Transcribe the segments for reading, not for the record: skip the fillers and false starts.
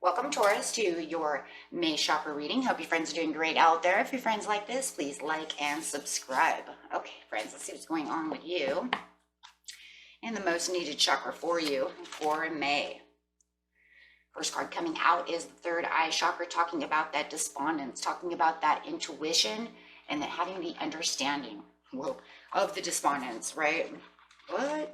Welcome, Taurus, to your May chakra reading. Hope your friends are doing great out there. If your friends like this, please like and subscribe. Okay, friends, let's see what's going on with you and the most needed chakra for you for May. First card coming out is the third eye chakra, talking about that despondence, talking about that intuition and that having the understanding of the despondence, right? What?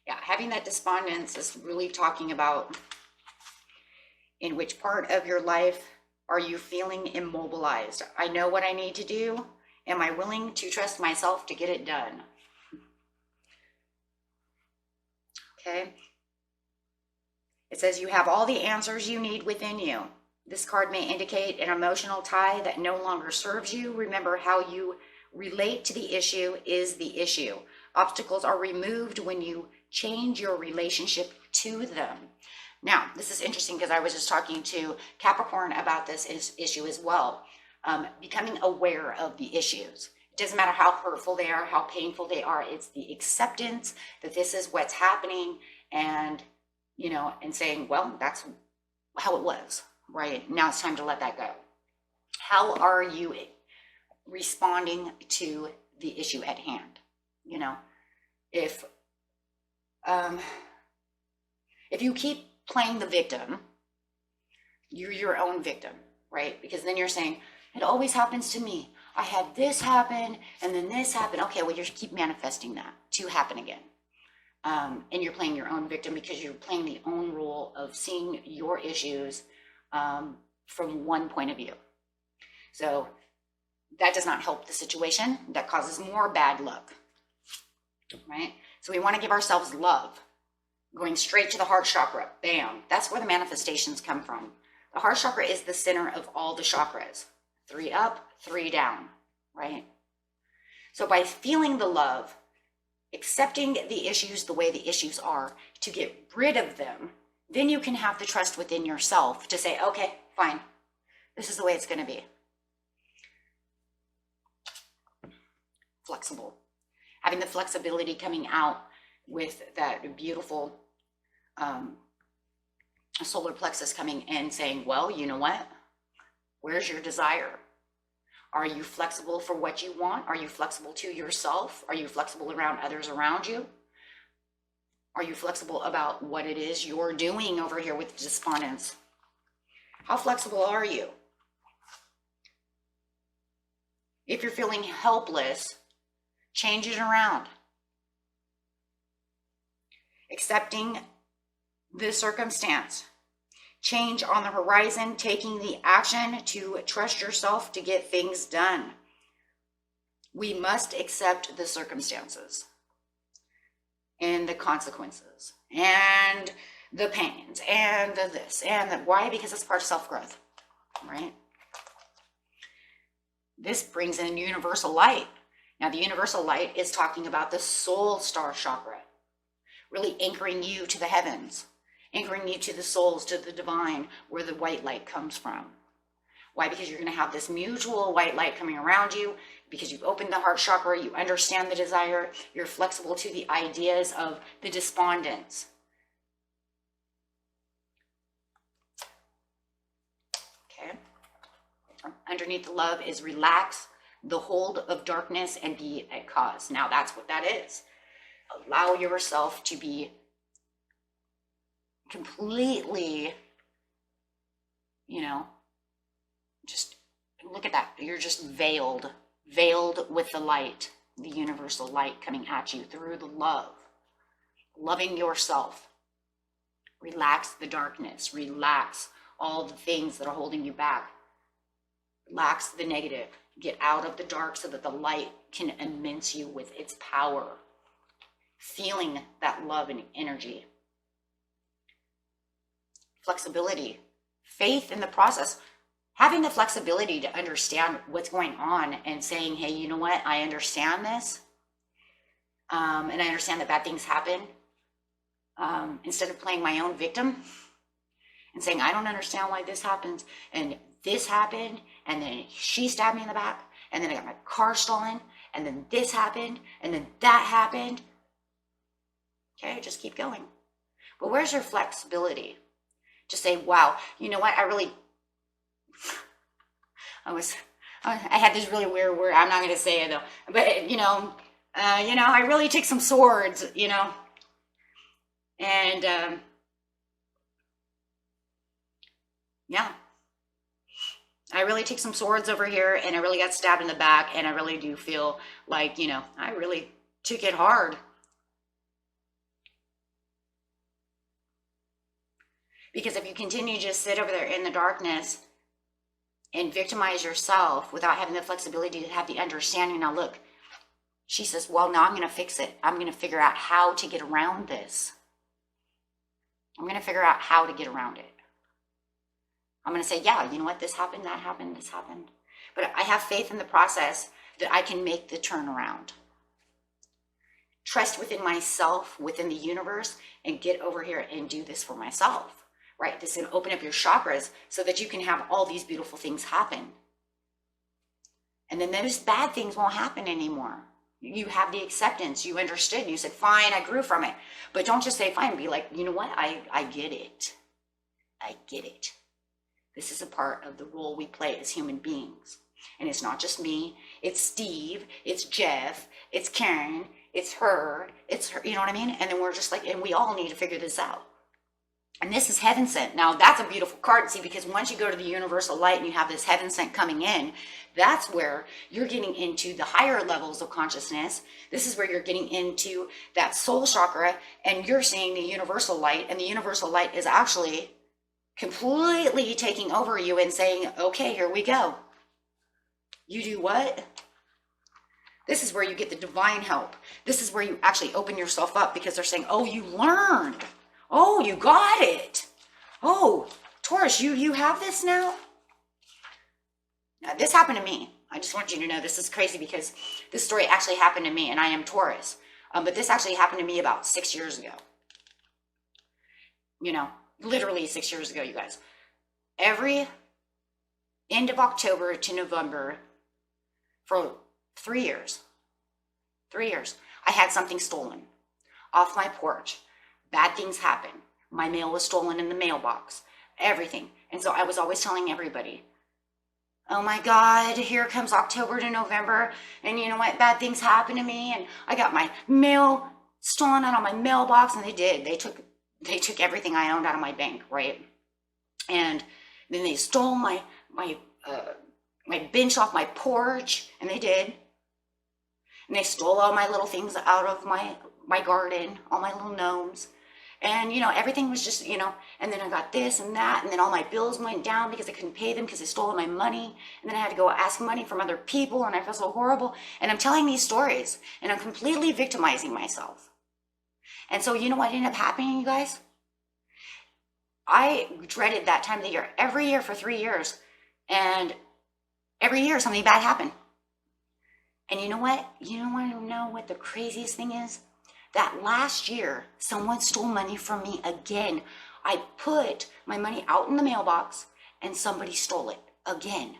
Yeah, having that despondence is really talking about in which part of your life are you feeling immobilized? I know what I need to do. Am I willing to trust myself to get it done? Okay. It says you have all the answers you need within you. This card may indicate an emotional tie that no longer serves you. Remember, how you relate to the issue is the issue. Obstacles are removed when you change your relationship to them. Now, this is interesting because I was just talking to Capricorn about this issue as well. Becoming aware of the issues. It doesn't matter how hurtful they are, how painful they are. It's the acceptance that this is what's happening, and, you know, and saying, well, that's how it was, right? Now it's time to let that go. How are you responding to the issue at hand? You know, if you keep playing the victim, you're your own victim, right? Because then you're saying, it always happens to me. I had this happen and then this happened. Okay, well, you keep manifesting that to happen again. And you're playing your own victim because you're playing the own role of seeing your issues from one point of view. So that does not help the situation. That causes more bad luck, right? So we want to give ourselves love. Going straight to the heart chakra, bam. That's where the manifestations come from. The heart chakra is the center of all the chakras. 3 up, 3 down, right? So by feeling the love, accepting the issues the way the issues are, to get rid of them, then you can have the trust within yourself to say, okay, fine. This is the way it's going to be. Flexible. Having the flexibility coming out with that beautiful solar plexus coming in saying, well, you know what? Where's your desire? Are you flexible for what you want? Are you flexible to yourself? Are you flexible around others around you? Are you flexible about what it is you're doing over here with despondence? How flexible are you? If you're feeling helpless, change it around. Accepting the circumstance. Change on the horizon, taking the action to trust yourself to get things done. We must accept the circumstances and the consequences and the pains and the this and the why, because it's part of self-growth, right? This brings in universal light. Now, the universal light is talking about the soul star chakra, really anchoring you to the heavens, anchoring you to the souls, to the divine, where the white light comes from. Why? Because you're going to have this mutual white light coming around you, because you've opened the heart chakra, you understand the desire, you're flexible to the ideas of the despondence. Okay. Underneath the love is relax the hold of darkness and be at cause. Now that's what that is. Allow yourself to be completely, you know, just look at that. You're just veiled with the light, the universal light coming at you through the love, loving yourself. Relax the darkness, relax all the things that are holding you back. Relax the negative, get out of the dark so that the light can immense you with its power. Feeling that love and energy. Flexibility, faith in the process, having the flexibility to understand what's going on and saying, hey, you know what? I understand this. And I understand that bad things happen. Instead of playing my own victim and saying, I don't understand why this happens. And this happened. And then she stabbed me in the back. And then I got my car stolen. And then this happened. And then that happened. Okay, just keep going. But where's your flexibility? Just say, wow, you know what? I had this really weird word. I'm not going to say it though. But, I really take some swords, and, yeah, I really take some swords over here, and I really got stabbed in the back, and I really do feel like, I really took it hard. Because if you continue to just sit over there in the darkness and victimize yourself without having the flexibility to have the understanding, now look, she says, well, now I'm going to fix it. I'm going to figure out how to get around this. I'm going to figure out how to get around it. I'm going to say, yeah, you know what? This happened, that happened, this happened. But I have faith in the process that I can make the turnaround. Trust within myself, within the universe, and get over here and do this for myself. Right? This is going to open up your chakras so that you can have all these beautiful things happen. And then those bad things won't happen anymore. You have the acceptance. You understood. You said, fine, I grew from it. But don't just say fine. Be like, you know what? I get it. I get it. This is a part of the role we play as human beings. And it's not just me. It's Steve. It's Jeff. It's Karen. It's her. It's her. You know what I mean? And then we're just like, and we all need to figure this out. And this is heaven sent. Now, that's a beautiful card, see, because once you go to the universal light and you have this heaven sent coming in, that's where you're getting into the higher levels of consciousness. This is where you're getting into that soul chakra, and you're seeing the universal light, and the universal light is actually completely taking over you and saying, okay, here we go. You do what? This is where you get the divine help. This is where you actually open yourself up, because they're saying, oh, you learned. Oh, you got it. Oh, Taurus, you have this now? Now, this happened to me. I just want you to know this is crazy, because this story actually happened to me, and I am Taurus. But this actually happened to me about 6 years ago. Literally 6 years ago, you guys. Every end of October to November for 3 years, I had something stolen off my porch. Bad things happen. My mail was stolen in the mailbox. Everything. And so I was always telling everybody, oh my God, here comes October to November. And you know what? Bad things happen to me. And I got my mail stolen out of my mailbox. And they did. They took everything I owned out of my bank, right? And then they stole my bench off my porch. And they did. And they stole all my little things out of my garden, all my little gnomes. And, everything was just, and then I got this and that. And then all my bills went down because I couldn't pay them because they stole my money. And then I had to go ask money from other people, and I felt so horrible. And I'm telling these stories, and I'm completely victimizing myself. And so, you know what ended up happening, you guys? I dreaded that time of the year every year for 3 years. And every year something bad happened. And you know what? You don't want to know what the craziest thing is? That last year, someone stole money from me again. I put my money out in the mailbox, and somebody stole it again.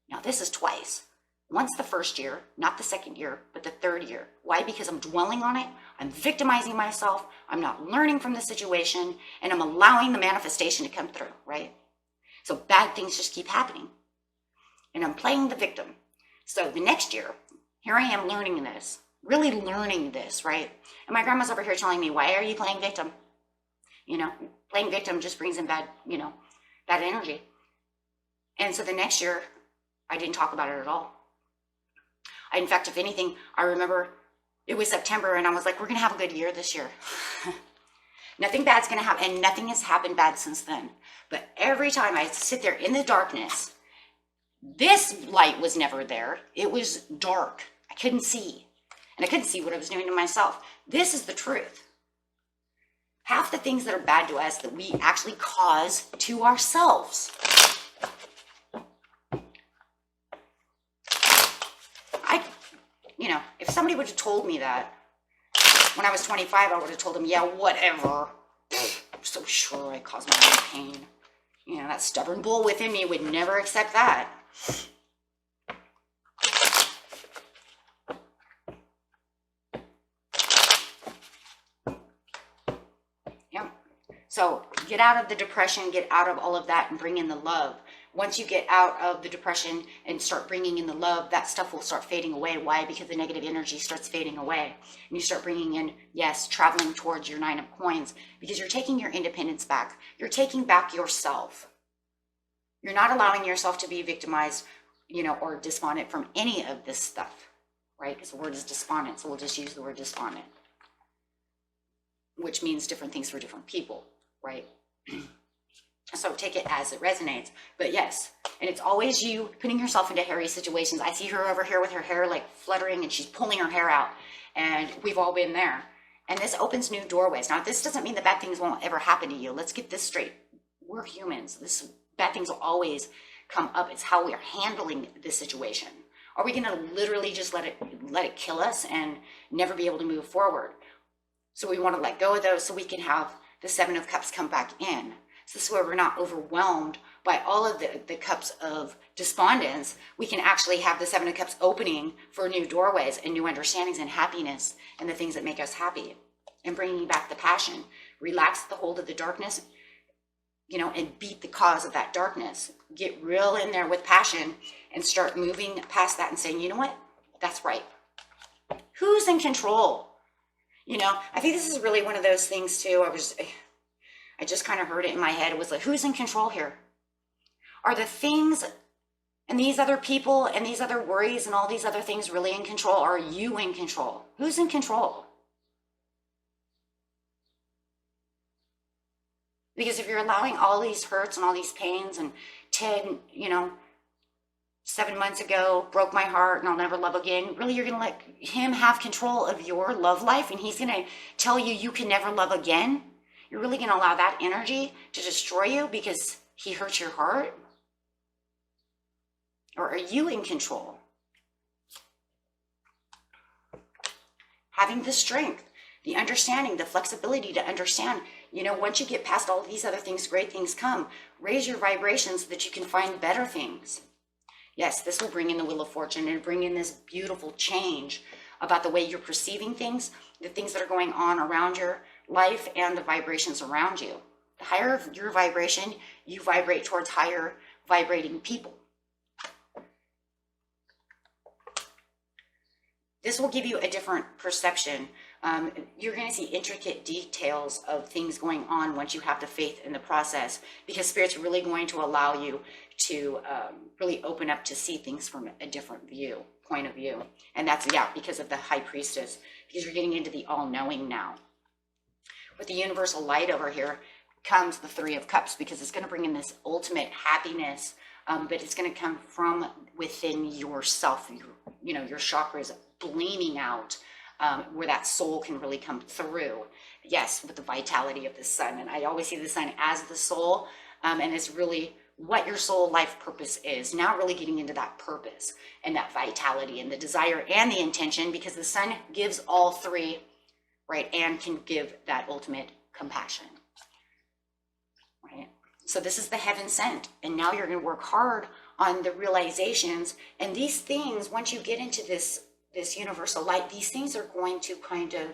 Now, this is twice. Once the first year, not the second year, but the third year. Why? Because I'm dwelling on it. I'm victimizing myself. I'm not learning from the situation, and I'm allowing the manifestation to come through, right? So bad things just keep happening. And I'm playing the victim. So the next year, here I am learning this. Really learning this, right? And my grandma's over here telling me, why are you playing victim? Playing victim just brings in bad energy. And so the next year, I didn't talk about it at all. In fact, if anything, I remember it was September, and I was like, we're going to have a good year this year. Nothing bad's going to happen, and nothing has happened bad since then. But every time I sit there in the darkness, this light was never there. It was dark. I couldn't see. And I couldn't see what I was doing to myself. This is the truth. Half the things that are bad to us that we actually cause to ourselves. If somebody would have told me that when I was 25, I would have told them, yeah, whatever. I'm so sure I caused my own pain. That stubborn bull within me would never accept that. Yeah. So get out of the depression, get out of all of that, and bring in the love. Once you get out of the depression and start bringing in the love, that stuff will start fading away. Why? Because the negative energy starts fading away. And you start bringing in, yes, traveling towards your 9 of coins, because you're taking your independence back. You're taking back yourself. You're not allowing yourself to be victimized, or despondent from any of this stuff, right? Because the word is despondent, so we'll just use the word despondent, which means different things for different people, right? So take it as it resonates. But yes, and it's always you putting yourself into hairy situations. I see her over here with her hair like fluttering and she's pulling her hair out, and we've all been there. And this opens new doorways. Now, this doesn't mean that bad things won't ever happen to you. Let's get this straight. We're humans. Bad things will always come up. It's how we are handling this situation. Are we going to literally just let it kill us and never be able to move forward? So we want to let go of those so we can have the 7 of Cups come back in. So this is where we're not overwhelmed by all of the cups of despondence. We can actually have the 7 of Cups opening for new doorways and new understandings and happiness and the things that make us happy, and bringing back the passion. Relax the hold of the darkness, and beat the cause of that darkness. Get real in there with passion and start moving past that and saying, you know what? That's right. Who's in control? I think this is really one of those things too. I just kind of heard it in my head. It was like, who's in control here? Are the things and these other people and these other worries and all these other things really in control? Or are you in control? Who's in control? Because if you're allowing all these hurts and all these pains, and Ted, 7 months ago broke my heart and I'll never love again, really you're going to let him have control of your love life, and he's going to tell you can never love again? You're really going to allow that energy to destroy you because he hurt your heart? Or are you in control? Having the strength, the understanding, the flexibility to understand, once you get past all these other things, great things come. Raise your vibrations so that you can find better things. Yes, this will bring in the Wheel of Fortune and bring in this beautiful change about the way you're perceiving things, the things that are going on around your life, and the vibrations around you. The higher your vibration, you vibrate towards higher vibrating people. This will give you a different perception. You're going to see intricate details of things going on once you have the faith in the process, because Spirit's really going to allow you to really open up to see things from a different point of view. And that's, because of the High Priestess, because you're getting into the all-knowing now. With the universal light over here comes the 3 of Cups, because it's going to bring in this ultimate happiness, but it's going to come from within yourself. Your chakras gleaming out, where that soul can really come through. Yes, with the vitality of the sun. And I always see the sun as the soul, and it's really what your soul life purpose is. Now really getting into that purpose and that vitality and the desire and the intention, because the sun gives all 3, right, and can give that ultimate compassion, right? So this is the heaven sent, and now you're going to work hard on the realizations, and these things, once you get into this universal light, these things are going to kind of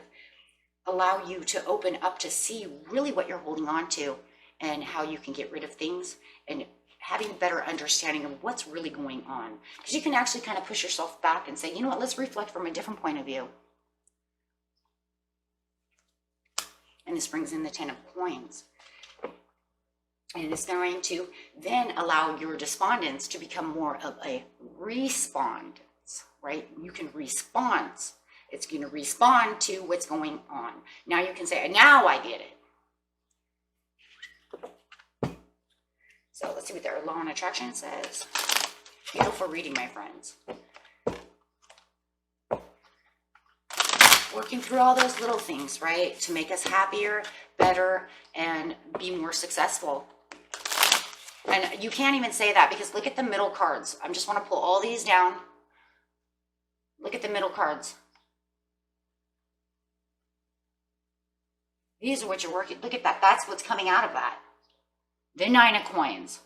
allow you to open up to see really what you're holding on to and how you can get rid of things, and having a better understanding of what's really going on. Because you can actually kind of push yourself back and say, you know what, let's reflect from a different point of view. And this brings in the 10 of coins. And it's going to then allow your despondence to become more of a respondence, right? You can respond. It's going to respond to what's going on. Now you can say, now I get it. So let's see what their law and attraction says. Beautiful reading, my friends. Working through all those little things, right? To make us happier, better, and be more successful. And you can't even say that, because look at the middle cards. I just want to pull all these down. Look at the middle cards. These are what you're working. Look at that. That's what's coming out of that. The 9 of coins.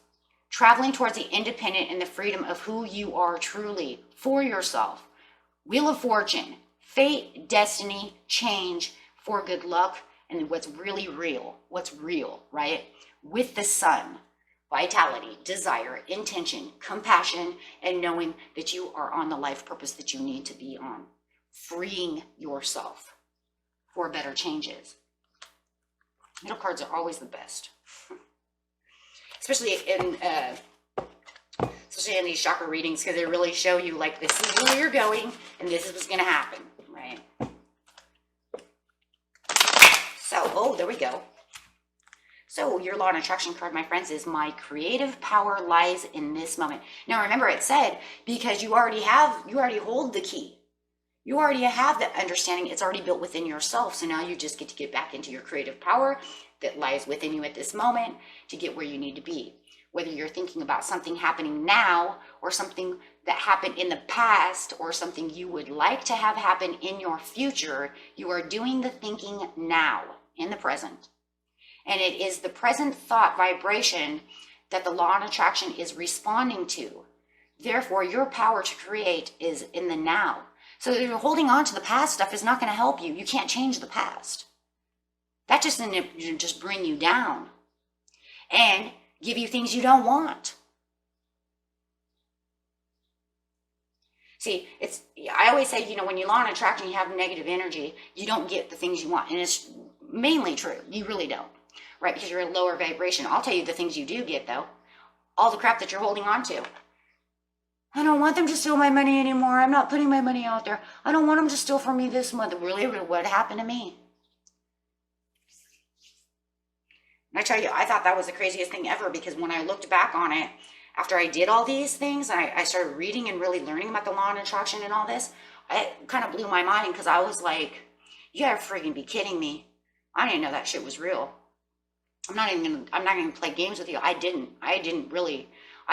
Traveling towards the independent and the freedom of who you are truly for yourself. Wheel of Fortune. Fate, destiny, change for good luck and what's really real, what's real, right? With the sun, vitality, desire, intention, compassion, and knowing that you are on the life purpose that you need to be on. Freeing yourself for better changes. Middle cards are always the best. Especially in these chakra readings, because they really show you, like, this is where you're going, and this is what's going to happen, right? So, oh, there we go. So your law and attraction card, my friends, is my creative power lies in this moment. Now, remember, it said, because you already hold the key. You already have that understanding. It's already built within yourself. So now you just get to get back into your creative power that lies within you at this moment to get where you need to be. Whether you're thinking about something happening now or something that happened in the past or something you would like to have happen in your future, you are doing the thinking now in the present. And it is the present thought vibration that the law of attraction is responding to. Therefore, your power to create is in the now. So you're holding on to the past stuff is not going to help you. You can't change the past. That just just bring you down and give you things you don't want. See, I always say, when you law of attraction, you have negative energy, you don't get the things you want. And it's mainly true. You really don't. Right? Because you're a lower vibration. I'll tell you the things you do get, though. All the crap that you're holding on to. I don't want them to steal my money anymore. I'm not putting my money out there. I don't want them to steal from me this month. Really, what happened to me? And I tell you, I thought that was the craziest thing ever, because when I looked back on it, after I did all these things, and I started reading and really learning about the law of attraction and all this, it kind of blew my mind, because I was like, you gotta freaking be kidding me. I didn't know that shit was real. I'm not gonna play games with you. I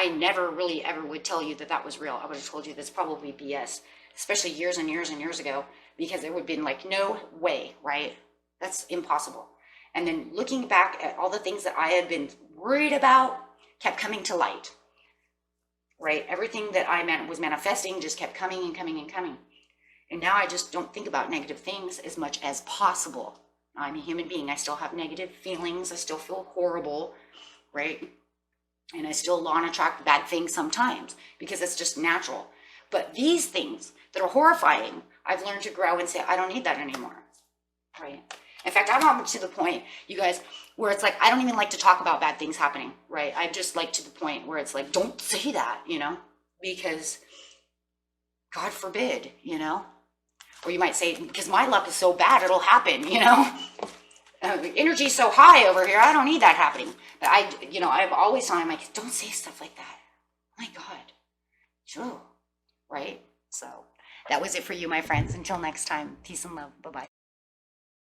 never really ever would tell you that was real. I would have told you that's probably BS, especially years and years and years ago, because there would have been like, no way, right? That's impossible. And then looking back at all the things that I had been worried about kept coming to light, right? Everything that I was manifesting just kept coming and coming and coming. And now I just don't think about negative things as much as possible. I'm a human being. I still have negative feelings. I still feel horrible, right? And I still law and attract bad things sometimes, because it's just natural. But these things that are horrifying, I've learned to grow and say, I don't need that anymore, right? In fact, I'm almost to the point, you guys, where it's like, I don't even like to talk about bad things happening, right? I'm just like to the point where it's like, don't say that, because God forbid, Or you might say, because my luck is so bad, it'll happen, The energy's so high over here, I don't need that happening. But I've always told my kids, don't say stuff like that. Oh my God. True. Right? So that was it for you, my friends. Until next time, peace and love. Bye-bye.